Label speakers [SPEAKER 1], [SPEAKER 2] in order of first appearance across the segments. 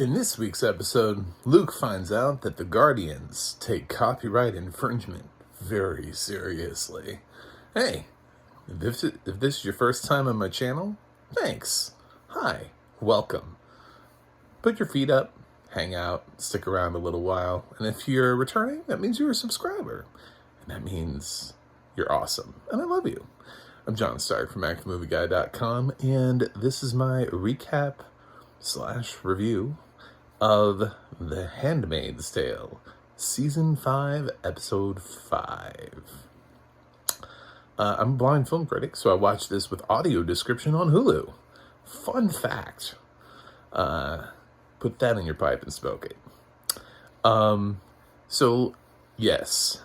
[SPEAKER 1] In this week's episode, Luke finds out that the Guardians take copyright infringement very seriously. Hey, if this is your first time on my channel, thanks. Hi, welcome. Put your feet up, hang out, stick around a little while, and if you're returning, that means you're a subscriber. And that means you're awesome, and I love you. I'm John Stark from ActiveMovieGuy.com, and this is my recap / review of The Handmaid's Tale, Season 5, Episode 5. I'm a blind film critic, so I watched this with audio description on Hulu. Fun fact. Put that in your pipe and smoke it. So, yes.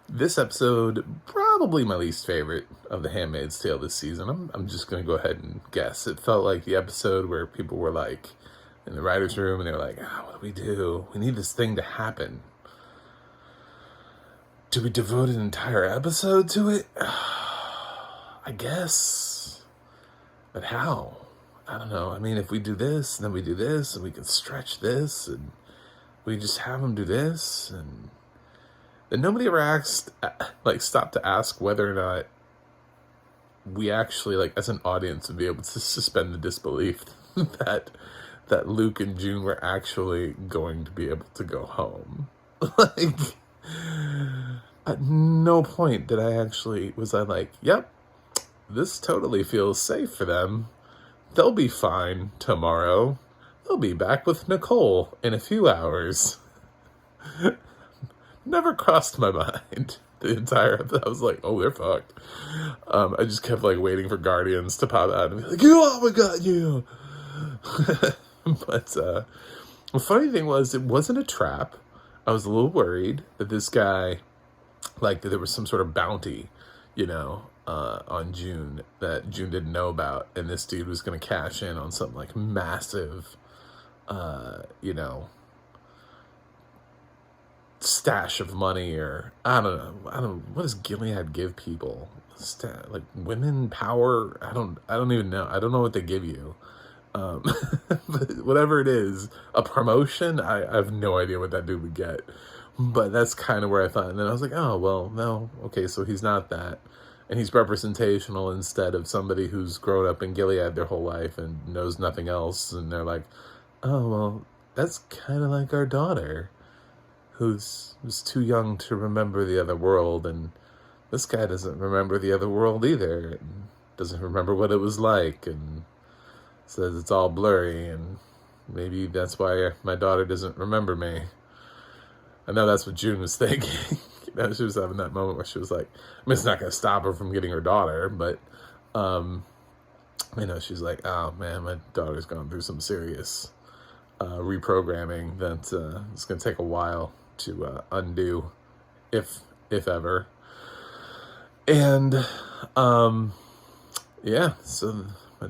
[SPEAKER 1] This episode, probably my least favorite of The Handmaid's Tale this season. I'm just going to go ahead and guess. It felt like the episode where people were like in the writer's room and they were like, what do we do? We need this thing to happen. Do we devote an entire episode to it? I guess. But how? I don't know. I mean, if we do this, and then we do this, and we can stretch this, and we just have them do this, and nobody ever stopped to ask whether or not we actually, as an audience, would be able to suspend the disbelief that Luke and June were actually going to be able to go home. At no point was I like, yep, this totally feels safe for them. They'll be fine tomorrow. They'll be back with Nicole in a few hours. Never crossed my mind the entire episode. I was like, oh, they're fucked. I just kept waiting for Guardians to pop out and be like, oh my god, you. But the funny thing was, it wasn't a trap. I was a little worried that this guy, that there was some sort of bounty, on June that June didn't know about, and this dude was going to cash in on some massive, stash of money, or I don't know. What does Gilead give people? Women power? I don't even know. I don't know what they give you. But whatever it is, a promotion, I have no idea what that dude would get. But that's kind of where I thought. And then I was like, oh, well, no. Okay, so he's not that. And he's representational instead of somebody who's grown up in Gilead their whole life and knows nothing else. And they're like, oh, well, that's kind of like our daughter, who's too young to remember the other world. And this guy doesn't remember the other world either. And doesn't remember what it was like. And says it's all blurry, and maybe that's why my daughter doesn't remember me. I know that's what June was thinking. She was having that moment where she was like, it's not going to stop her from getting her daughter, but, she's like, oh man, my daughter's gone through some serious reprogramming that it's going to take a while to undo, if ever. And, but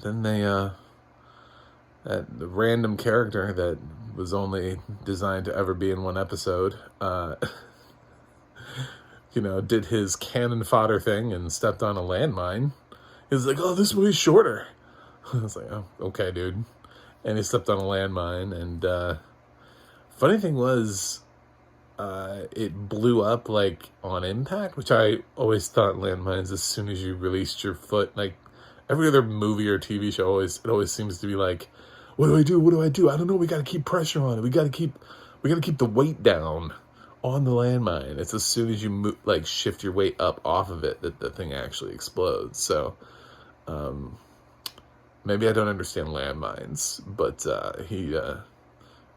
[SPEAKER 1] then the random character that was only designed to ever be in one episode, did his cannon fodder thing and stepped on a landmine. He was like, oh, this way's shorter. I was like, oh, okay, dude. And he stepped on a landmine, and funny thing was, it blew up on impact, which I always thought landmines, as soon as you released your foot, every other movie or TV show, it always seems to be like, what do I do? What do I do? I don't know. We got to keep pressure on it. We got to keep the weight down on the landmine. It's as soon as you shift your weight up off of it that the thing actually explodes. So, maybe I don't understand landmines, but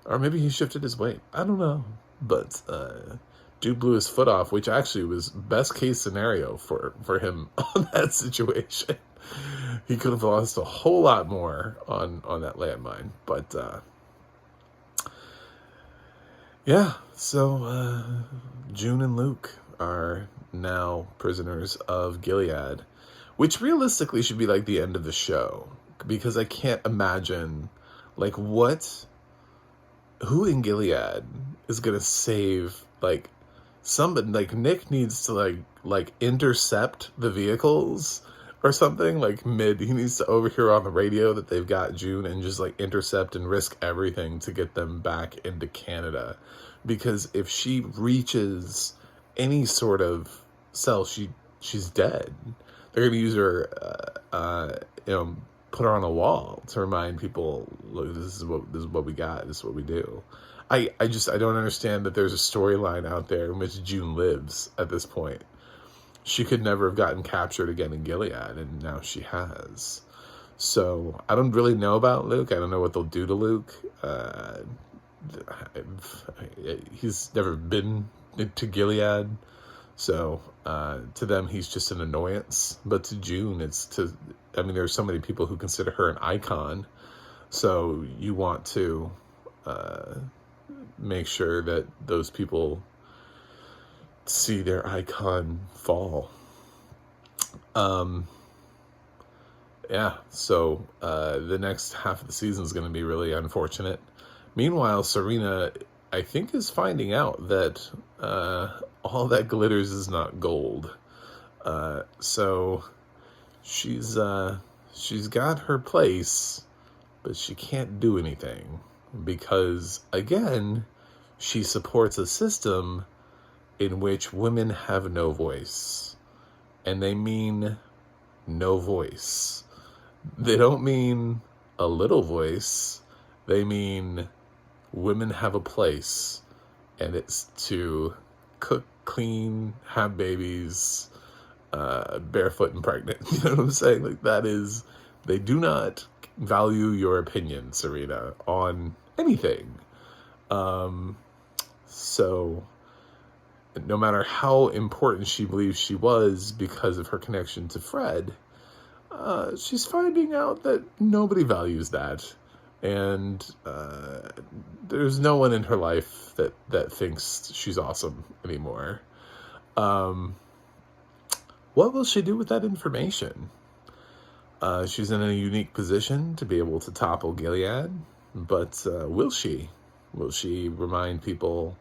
[SPEAKER 1] or maybe he shifted his weight. I don't know. But dude blew his foot off, which actually was best case scenario for him on that situation. He could have lost a whole lot more on that landmine. But, so June and Luke are now prisoners of Gilead, which realistically should be the end of the show. Because I can't imagine, who in Gilead is going to save, somebody, Nick needs to, intercept the vehicles or something, like he needs to overhear on the radio that they've got June and just like intercept and risk everything to get them back into Canada. Because if she reaches any sort of cell, she's dead. They're going to use her, put her on a wall to remind people, look, this is what we got. This is what we do. I don't understand that there's a storyline out there in which June lives at this point. She could never have gotten captured again in Gilead, and now she has. So I don't really know about Luke. I don't know what they'll do to Luke. He's never been to Gilead, so to them he's just an annoyance. But to June, there's so many people who consider her an icon. So you want to make sure that those people see their icon fall. So the next half of the season is going to be really unfortunate. Meanwhile, Serena, I think, is finding out that all that glitters is not gold. So she's got her place, but she can't do anything because, again, she supports a system in which women have no voice. And they mean no voice. They don't mean a little voice. They mean women have a place, and it's to cook, clean, have babies, barefoot and pregnant. You know what I'm saying? Like, they do not value your opinion, Serena, on anything. So no matter how important she believes she was because of her connection to Fred, she's finding out that nobody values that. And there's no one in her life that thinks she's awesome anymore. What will she do with that information? She's in a unique position to be able to topple Gilead, but will she? Will she remind people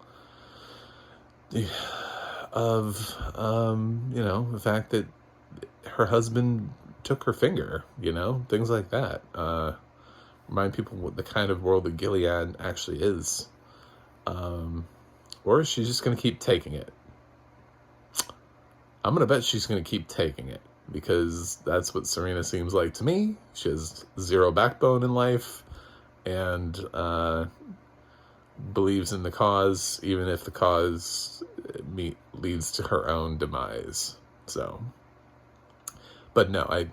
[SPEAKER 1] of, the fact that her husband took her finger, things like that. Remind people what the kind of world that Gilead actually is. Or is she just going to keep taking it? I'm going to bet she's going to keep taking it because that's what Serena seems like to me. She has zero backbone in life and believes in the cause, even if the cause leads to her own demise. So, but no, I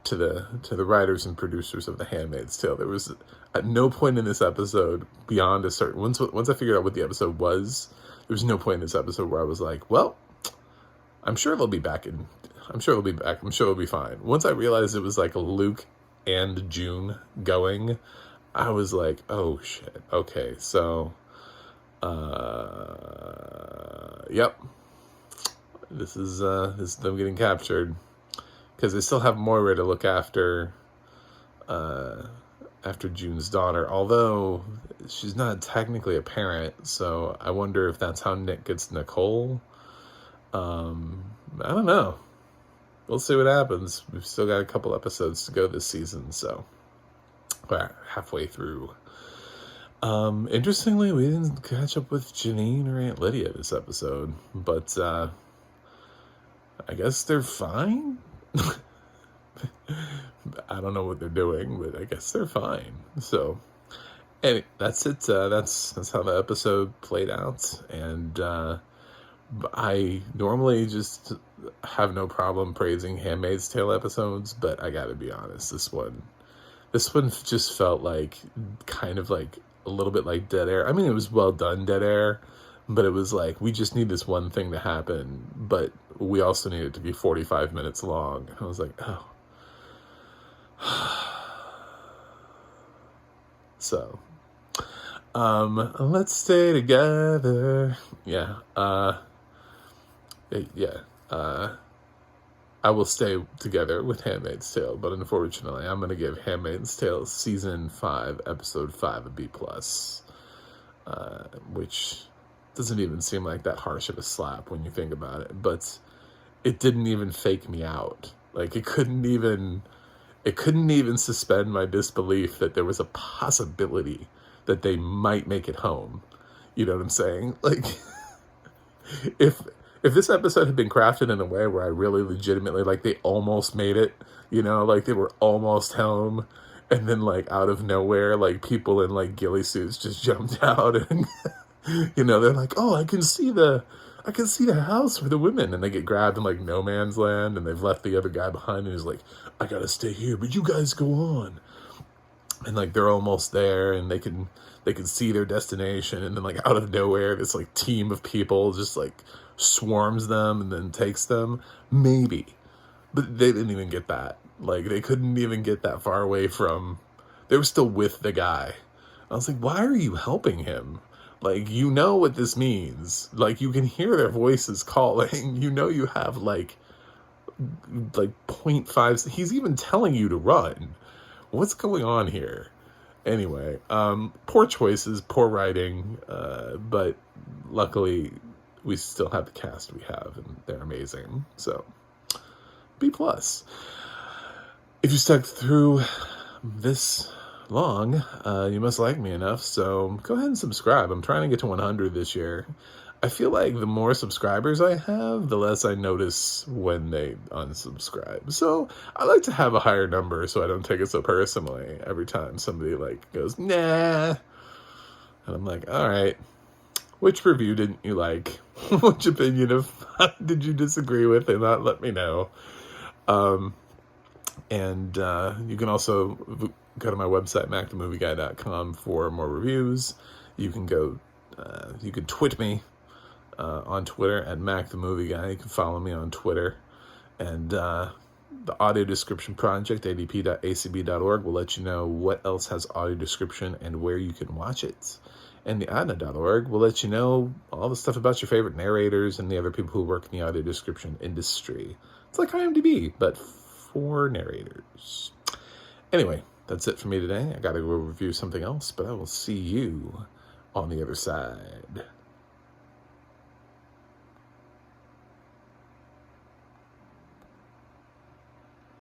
[SPEAKER 1] to the writers and producers of The Handmaid's Tale, there was at no point in this episode beyond a certain once I figured out what the episode was, there was no point in this episode where I was like, well, I'm sure they'll be back. I'm sure it'll be fine. Once I realized it was like Luke and June going, I was like, oh shit. Okay, so yep. This is them getting captured. Because they still have Moira to look after June's daughter, although she's not technically a parent, so I wonder if that's how Nick gets Nicole. I don't know. We'll see what happens. We've still got a couple episodes to go this season, so we're halfway through. Interestingly, we didn't catch up with Janine or Aunt Lydia this episode, but I guess they're fine. I don't know what they're doing, but I guess they're fine. So, anyway, that's it. That's how the episode played out. And I normally just have no problem praising Handmaid's Tale episodes, but I gotta be honest, this one just felt like kind of like a little bit like dead air. I mean, it was well done, dead air, but it was like, we just need this one thing to happen, but we also need it to be 45 minutes long. I was like, oh. So, let's stay together. Yeah. I will stay together with Handmaid's Tale, but unfortunately, I'm going to give Handmaid's Tale Season 5, Episode 5 a B+, which doesn't even seem like that harsh of a slap when you think about it, but it didn't even fake me out. Like, it couldn't even suspend my disbelief that there was a possibility that they might make it home. You know what I'm saying? Like, if this episode had been crafted in a way where I really legitimately, like, they almost made it, you know, like they were almost home, and then like out of nowhere, like people in like ghillie suits just jumped out, and you know, they're like, oh, I can see the house for the women, and they get grabbed in like no man's land, and they've left the other guy behind, and he's like, I gotta stay here, but you guys go on. And like they're almost there, and they can see their destination, and then like out of nowhere, this like team of people just like swarms them and then takes them. Maybe, but they didn't even get that. Like, they couldn't even get that far away from. They were still with the guy. I was like, why are you helping him? Like, you know what this means. Like, you can hear their voices calling. You know you have like 0.5. He's even telling you to run. What's going on here? Anyway, poor choices, poor writing, but luckily we still have the cast we have, and they're amazing. So, B+. If you stuck through this long, you must like me enough, so go ahead and subscribe. I'm trying to get to 100 this year. I feel like the more subscribers I have, the less I notice when they unsubscribe. So I like to have a higher number so I don't take it so personally every time somebody like goes, nah. And I'm like, all right, which review didn't you like? Which opinion did you disagree with? And not let me know. And you can also go to my website, macthemovieguy.com, for more reviews. You can you can twit me on Twitter at MacTheMovieGuy. You can follow me on Twitter. And the audio description project, adp.acb.org, will let you know what else has audio description and where you can watch it. And the adna.org will let you know all the stuff about your favorite narrators and the other people who work in the audio description industry. It's like IMDb, but for narrators. Anyway, that's it for me today. I gotta go review something else, but I will see you on the other side.